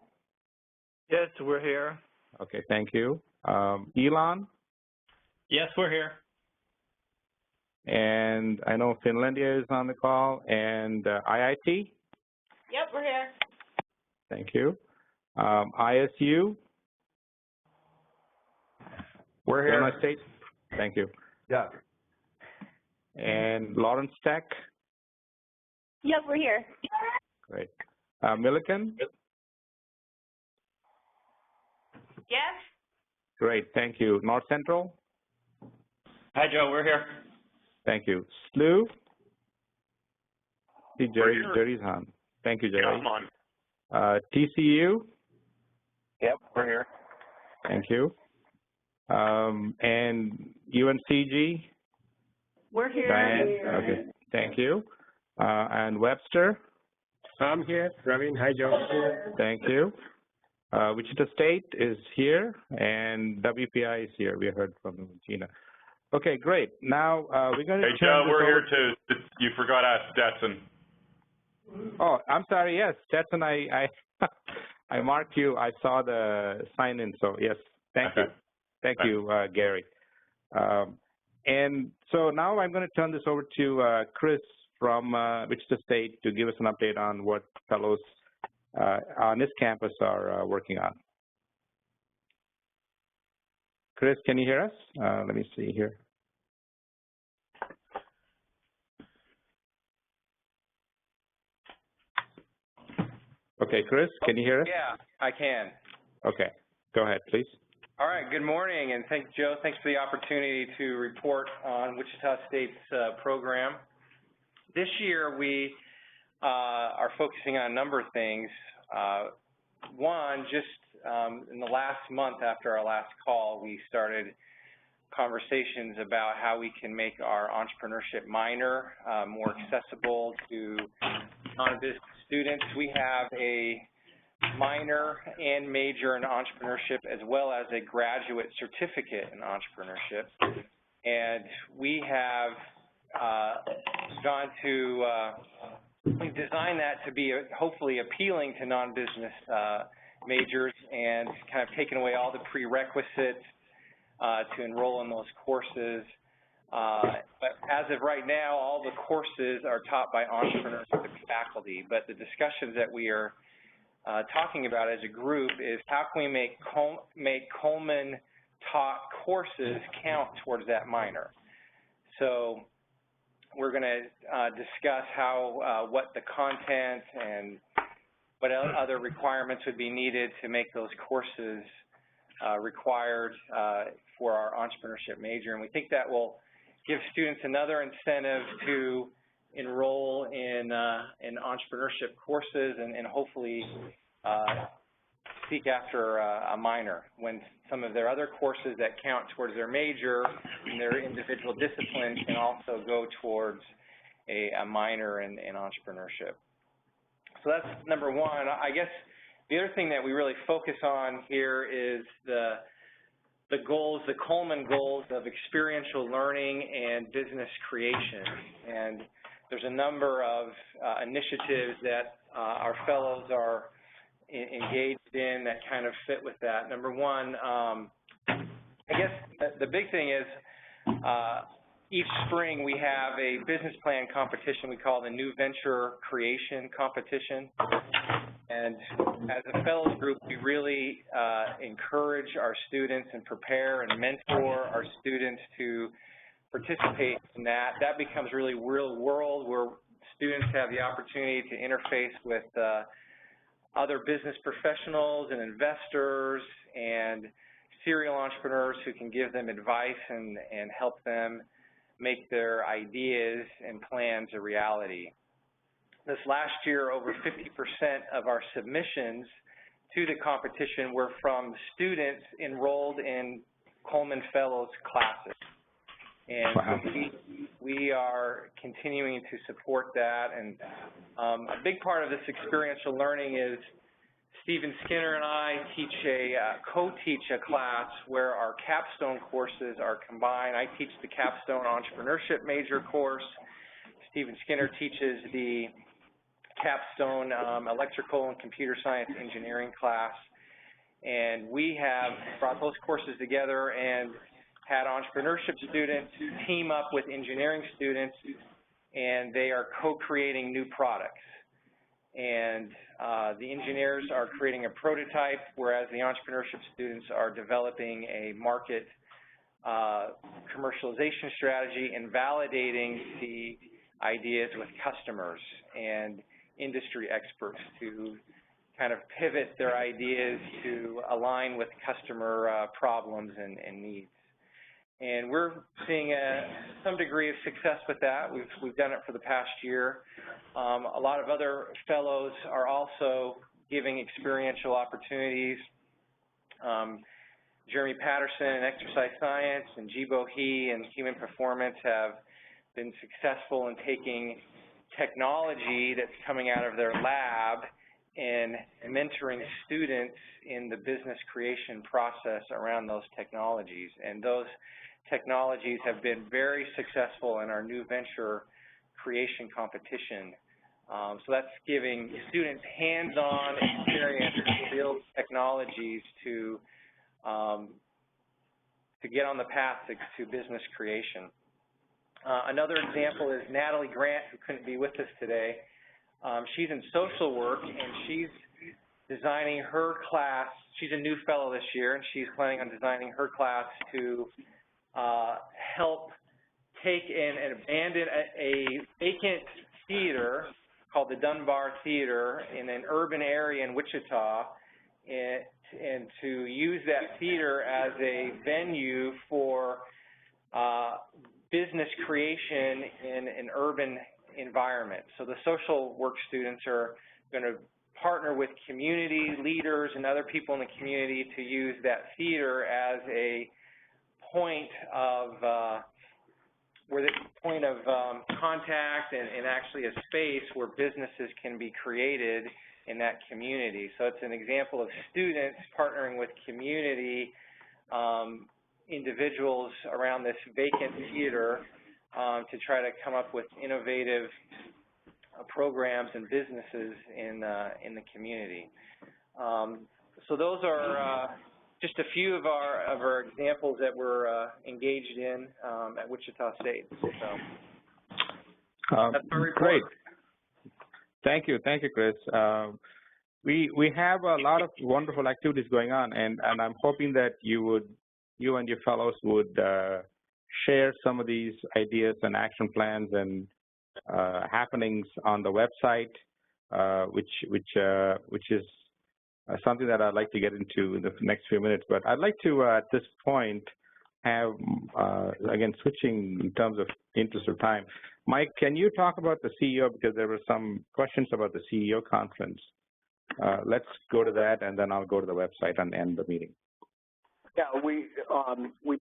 Yes, we're here. Okay, thank you. Elon? Yes, we're here. And I know Finlandia is on the call, and IIT? Yep, we're here. Thank you. ISU? We're here. Illinois State? Thank you. Yeah. And Lawrence Tech? Yep, we're here. Great. Milliken? Yes? Great, thank you. North Central? Hi, Joe, we're here. Thank you. SLU? See, Jerry's on. Thank you, Jerry. Yeah, I'm on. TCU? Yep, we're here. Thank you. And UNCG? We're here. Diane? Okay, thank you. And Webster? I'm here. Ramin, hi, Joe. Thank you. Wichita State is here, and WPI is here. We heard from Gina. Okay, great. Now, we're going to Hey, Joe, we're here too. You forgot to ask Stetson. Oh, I'm sorry. Yes, Stetson, I marked you. I saw the sign-in, so yes, thank you. Thank you, Gary. And so now I'm going to turn this over to Chris from Wichita State to give us an update on what fellows on this campus are working on. Chris, can you hear us? Let me see here. Okay, Chris, can you hear us? Yeah, I can. Okay, go ahead, please. All right, good morning, and thanks, Joe. Thanks for the opportunity to report on Wichita State's program. This year, we are focusing on a number of things. One, just in the last month after our last call, we started conversations about how we can make our entrepreneurship minor more accessible to non-business students. We have a minor and major in entrepreneurship as well as a graduate certificate in entrepreneurship. And we have gone to, we've designed that to be hopefully appealing to non-business majors and kind of taken away all the prerequisites to enroll in those courses. But as of right now, all the courses are taught by entrepreneurship faculty, but the discussions that we are talking about as a group is how can we make Coleman-taught courses count towards that minor. So we're going to discuss how, what the content and what other requirements would be needed to make those courses required for our entrepreneurship major. And we think that will give students another incentive to enroll in entrepreneurship courses and hopefully seek after a minor when some of their other courses that count towards their major and their individual disciplines can also go towards a minor in entrepreneurship. So that's number one. I guess the other thing that we really focus on here is the goals, the Coleman goals of experiential learning and business creation. And there's a number of initiatives that our fellows are engaged in that kind of fit with that. Number one, I guess the big thing is each spring we have a business plan competition we call the New Venture Creation Competition. And as a fellows group, we really encourage our students and prepare and mentor our students to participate in that. That becomes really real world where students have the opportunity to interface with other business professionals and investors and serial entrepreneurs who can give them advice and help them make their ideas and plans a reality. This last year, over 50% of our submissions to the competition were from students enrolled in Coleman Fellows classes. And so we are continuing to support that. And a big part of this experiential learning is Stephen Skinner and I co-teach a class where our capstone courses are combined. I teach the capstone entrepreneurship major course. Stephen Skinner teaches the capstone electrical and computer science engineering class. And we have brought those courses together and had entrepreneurship students team up with engineering students, and they are co-creating new products. And the engineers are creating a prototype, whereas the entrepreneurship students are developing a market commercialization strategy and validating the ideas with customers and industry experts to kind of pivot their ideas to align with customer problems and needs. And we're seeing some degree of success with that. We've done it for the past year. A lot of other fellows are also giving experiential opportunities. Jeremy Patterson in exercise science and Jibo He in human performance have been successful in taking technology that's coming out of their lab and mentoring students in the business creation process around those technologies. And those technologies have been very successful in our new venture creation competition. So that's giving students hands-on experience to build technologies to get on the path to business creation. Another example is Natalie Grant, who couldn't be with us today. She's in social work, and she's designing her class. She's a new fellow this year, and she's planning on designing her class to help take and abandon a vacant theater called the Dunbar Theater in an urban area in Wichita, and to use that theater as a venue for business creation in an urban environment. So the social work students are going to partner with community leaders and other people in the community to use that theater as a point of contact and actually a space where businesses can be created in that community. So it's an example of students partnering with community individuals around this vacant theater to try to come up with innovative programs and businesses in the community. So those are just a few of our examples that we're engaged in at Wichita State. So that's my report. Great. Thank you, Chris. We have a lot of wonderful activities going on, and I'm hoping that you and your fellows would share some of these ideas and action plans and happenings on the website, which is something that I'd like to get into in the next few minutes. But I'd like to, at this point, have, again, switching in terms of interest of time. Mike, can you talk about the CEO, because there were some questions about the CEO conference. Let's go to that, and then I'll go to the website and end the meeting. Yeah, we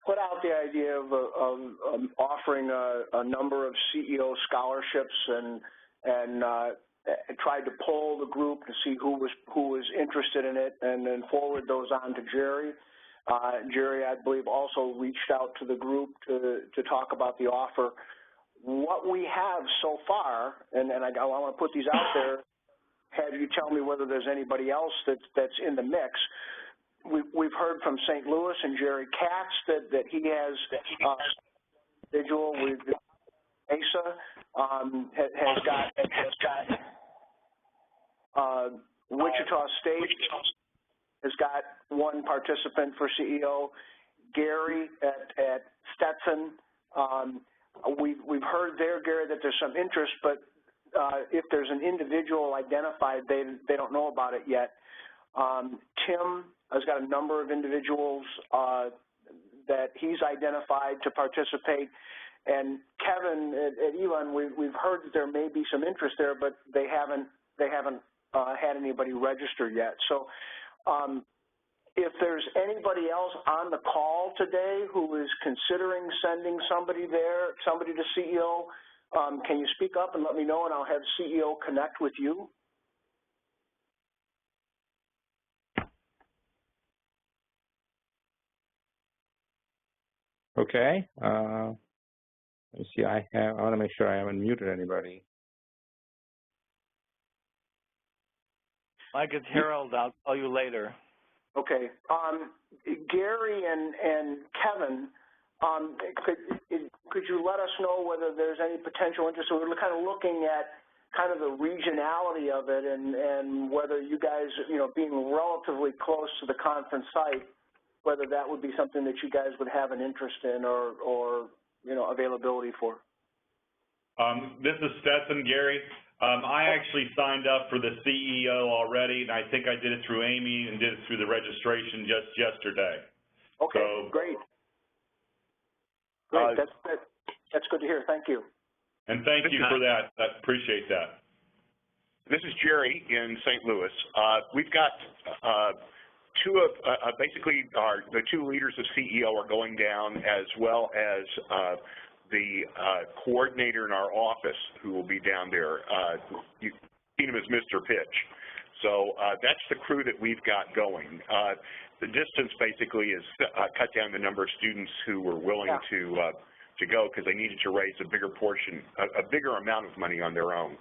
put out the idea of offering a number of CEO scholarships and tried to poll the group to see who was interested in it, and then forward those on to Jerry. Jerry, I believe, also reached out to the group to talk about the offer. What we have so far, and I want to put these out there, have you tell me whether there's anybody else that's in the mix. We've heard from St. Louis and Jerry Katz that he has individual with Mesa has got Wichita State has got one participant for CEO. Gary at Stetson. We've heard there, Gary, that there's some interest, but if there's an individual identified, they don't know about it yet. Tim has got a number of individuals that he's identified to participate. And Kevin at Elon, we've heard that there may be some interest there, but they haven't had anybody register yet. So if there's anybody else on the call today who is considering sending somebody to CEO, can you speak up and let me know, and I'll have CEO connect with you? Okay. Let me see. I want to make sure I haven't muted anybody. Mike, it's Harold. I'll call you later. Okay. Gary and Kevin, could you let us know whether there's any potential interest? So we're kind of looking at kind of the regionality of it, and whether you guys, being relatively close to the conference site, whether that would be something that you guys would have an interest in or availability for. This is Stetson, Gary. I actually signed up for the CEO already, and I think I did it through Amy and did it through the registration just yesterday. Okay, so, great. That's good to hear. Thank you. And thank you for that. I appreciate that. This is Jerry in St. Louis. We've got basically the two leaders of CEO are going down, as well as the coordinator in our office who will be down there. You've seen him as Mr. Pitch. So that's the crew that we've got going. The distance basically is cut down the number of students who were willing to go, because they needed to raise a bigger portion, a bigger amount of money on their own.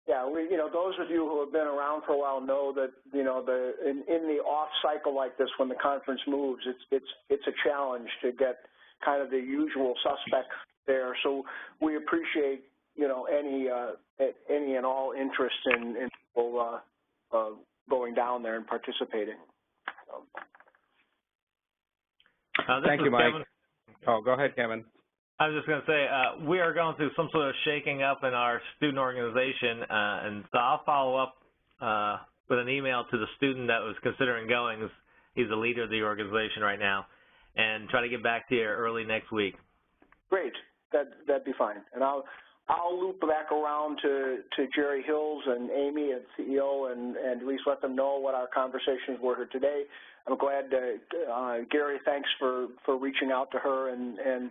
Yeah, those of you who have been around for a while know that in the off cycle like this, when the conference moves, it's a challenge to get kind of the usual suspects there. So we appreciate any and all interest in people going down there and participating. Thank you, Mike. Kevin. Oh, go ahead, Kevin. I was just going to say, we are going through some sort of shaking up in our student organization, and so I'll follow up with an email to the student that was considering going. He's the leader of the organization right now, and try to get back to you early next week. Great. That'd be fine. And I'll loop back around to Jerry Hills and Amy at CEO and at least let them know what our conversations were here today. I'm glad Gary, thanks for reaching out to her, and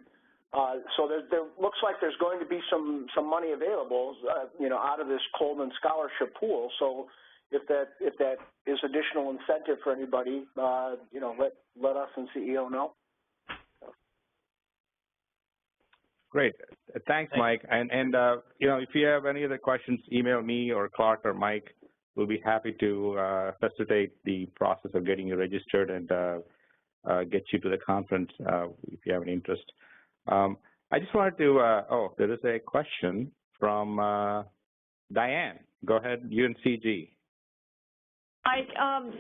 so there looks like there's going to be some money available, out of this Coleman Scholarship pool. So if that is additional incentive for anybody, let us and CEO know. Great. Thanks, Mike. And if you have any other questions, email me or Clark or Mike. We'll be happy to facilitate the process of getting you registered and get you to the conference if you have an interest. I just wanted to, there is a question from Diane. Go ahead, UNCG.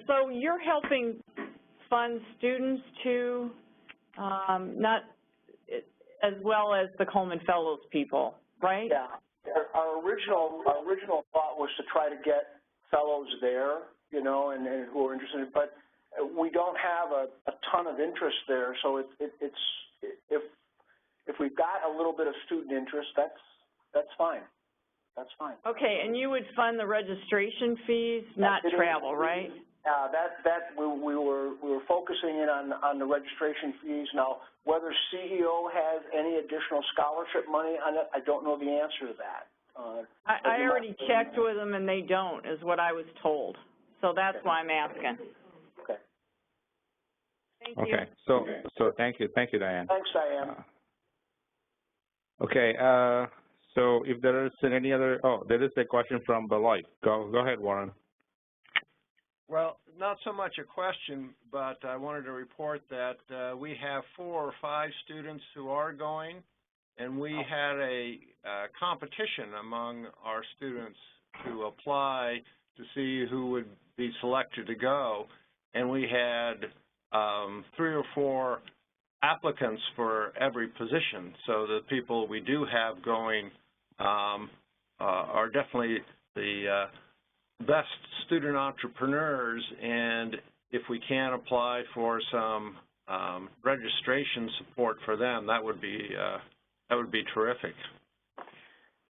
So you're helping fund students too, not as well as the Coleman Fellows people, right? Yeah. Our original thought was to try to get fellows there, and who are interested, but we don't have a ton of interest there. So if we've got a little bit of student interest, that's fine. That's fine. Okay, and you would fund the registration fees, not travel, right? We were focusing in on the registration fees. Now, whether CEO has any additional scholarship money on it, I don't know the answer to that. I already checked with them, and they don't, is what I was told. So that's why I'm asking. Okay. Thank you. Okay. So thank you, Diane. Thanks, Diane. Okay. So if there is any other, there is a question from Beloit. Go ahead, Warren. Well, not so much a question, but I wanted to report that we have 4 or 5 students who are going, and we had a competition among our students to apply to see who would be selected to go, and we had 3 or 4 applicants for every position. So the people we do have going are definitely the best student entrepreneurs, and if we can apply for some registration support for them, that would be terrific.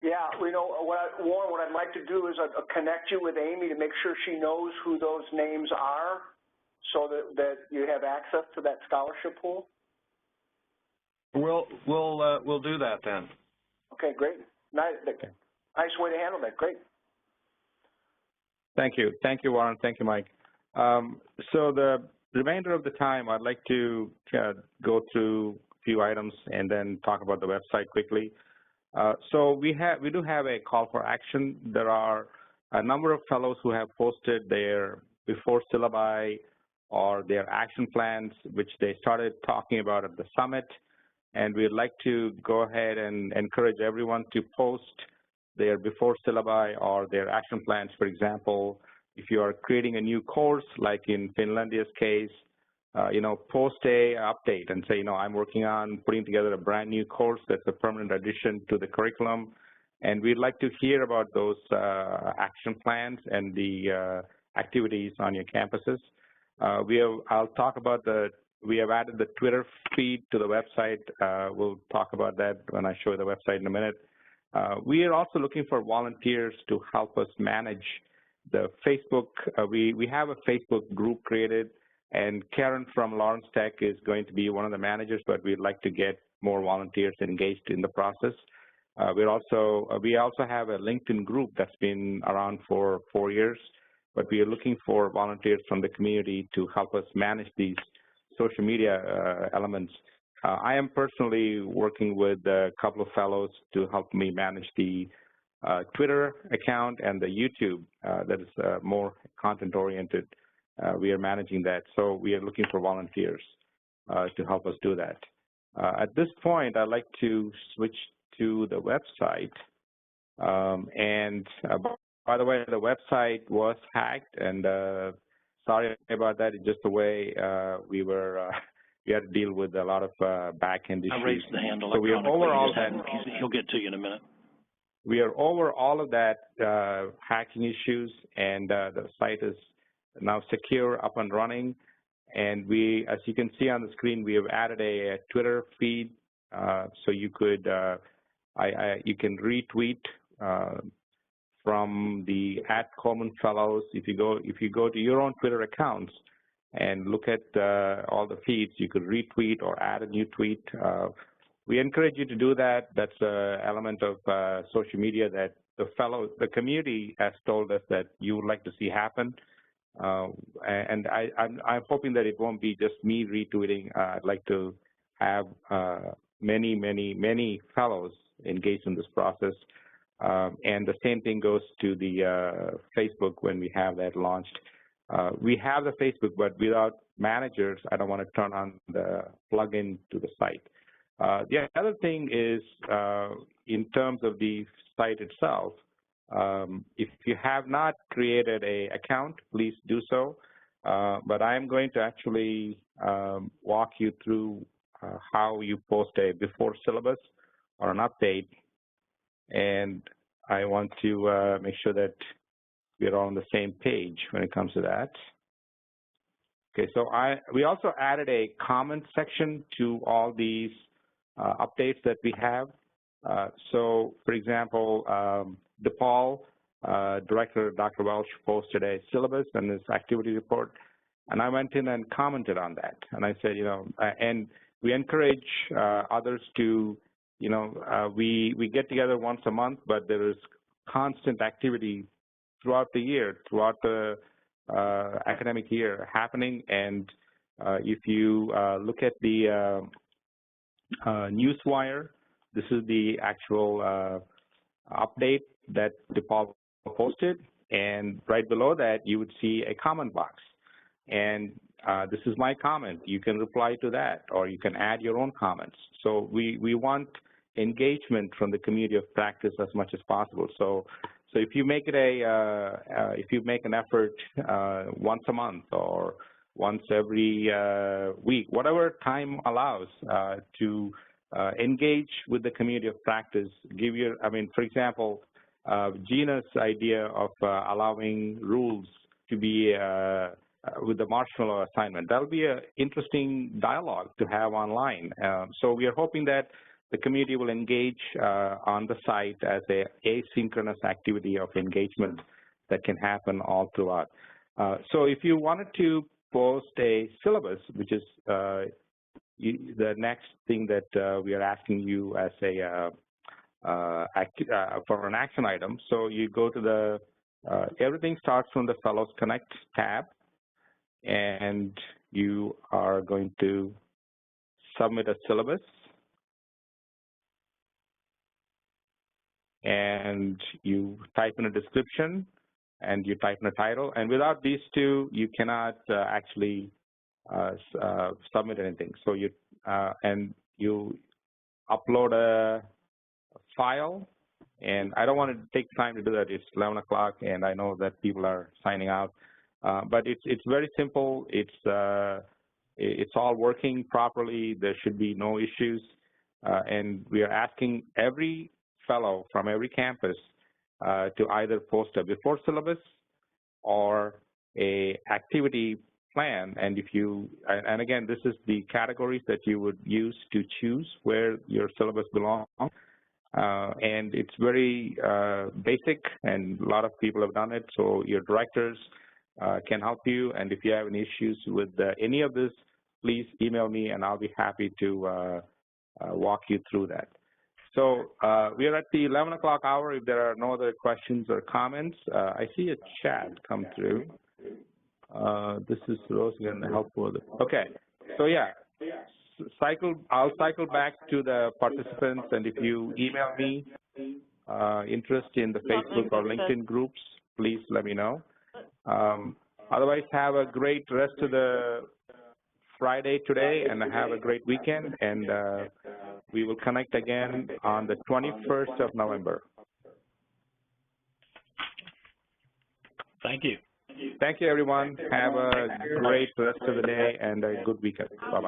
Yeah, Warren, what I'd like to do is connect you with Amy to make sure she knows who those names are, so that you have access to that scholarship pool. We'll do that then. Okay, great. Nice way to handle that. Great. Thank you, Warren. Thank you, Mike. So the remainder of the time, I'd like to go through a few items and then talk about the website quickly. So we do have a call for action. There are a number of fellows who have posted their before syllabi or their action plans, which they started talking about at the summit. And we'd like to go ahead and encourage everyone to post their before syllabi or their action plans. For example, if you are creating a new course, like in Finlandia's case, post a update and say, I'm working on putting together a brand new course that's a permanent addition to the curriculum. And we'd like to hear about those action plans and the activities on your campuses. I'll talk about we have added the Twitter feed to the website. We'll talk about that when I show you the website in a minute. We are also looking for volunteers to help us manage the Facebook. We have a Facebook group created, and Karen from Lawrence Tech is going to be one of the managers, but we'd like to get more volunteers engaged in the process. We also have a LinkedIn group that's been around for 4 years, but we are looking for volunteers from the community to help us manage these social media elements. I am personally working with a couple of fellows to help me manage the Twitter account and the YouTube that is more content-oriented. We are managing that, so we are looking for volunteers to help us do that. At this point, I'd like to switch to the website. By the way, the website was hacked, and sorry about that. It's just the way we had to deal with a lot of back-end issues. I raised the hand so we are over all that. He'll get to you in a minute. We are over all of that hacking issues, and the site is now secure, up and running. And we, as you can see on the screen, we have added a Twitter feed, so you could you can retweet from the @Coleman Fellows. If you go to your own Twitter accounts and look at all the feeds, you could retweet or add a new tweet. We encourage you to do that. That's an element of social media that the community has told us that you would like to see happen. And I'm hoping that it won't be just me retweeting. I'd like to have many fellows engaged in this process. And the same thing goes to the Facebook when we have that launched. We have the Facebook, but without managers, I don't want to turn on the plugin to the site. The other thing is, in terms of the site itself, if you have not created an account, please do so. But I'm going to actually walk you through how you post a before syllabus or an update. And I want to make sure that we're all on the same page when it comes to that. Okay, so we also added a comment section to all these updates that we have. So, for example, DePaul, Director Dr. Welch posted a syllabus and this activity report, and I went in and commented on that. And I said, and we encourage others to, we get together once a month, but there is constant activity throughout the year, throughout the academic year happening. And if you look at the Newswire, this is the actual update that DePaul posted, and right below that you would see a comment box. And this is my comment. You can reply to that, or you can add your own comments. So we want engagement from the community of practice as much as possible. So if you make it if you make an effort once a month or once every week, whatever time allows to engage with the community of practice, for example, Gina's idea of allowing rules to be with the marshmallow assignment. That'll be an interesting dialogue to have online. So we are hoping that the community will engage on the site as a asynchronous activity of engagement that can happen all throughout. So if you wanted to post a syllabus, which is the next thing that we are asking you as a for an action item. So you go to the, everything starts from the Fellows Connect tab, and you are going to submit a syllabus, and you type in a description, and you type in a title, and without these two, you cannot actually submit anything. So you, and you upload a file, and I don't want to take time to do that. It's 11 o'clock, and I know that people are signing out. But it's very simple. It's all working properly. There should be no issues. And we are asking every fellow from every campus to either post a before syllabus or a activity plan. And if you, and again, this is the categories that you would use to choose where your syllabus belongs. And it's very basic, and a lot of people have done it. So your directors can help you. And if you have any issues with any of this, please email me, and I'll be happy to walk you through that. So we are at the 11 o'clock hour. If there are no other questions or comments, I see a chat come through. This is Rose going to help with it. Okay, so yeah, I'll cycle back to the participants, and if you email me interest in the Facebook or LinkedIn groups, please let me know. Otherwise, have a great rest of the Friday today, and have a great weekend, and we will connect again on the 21st of November. Thank you. Thank you, everyone. Have a great rest of the day and a good weekend. Bye-bye.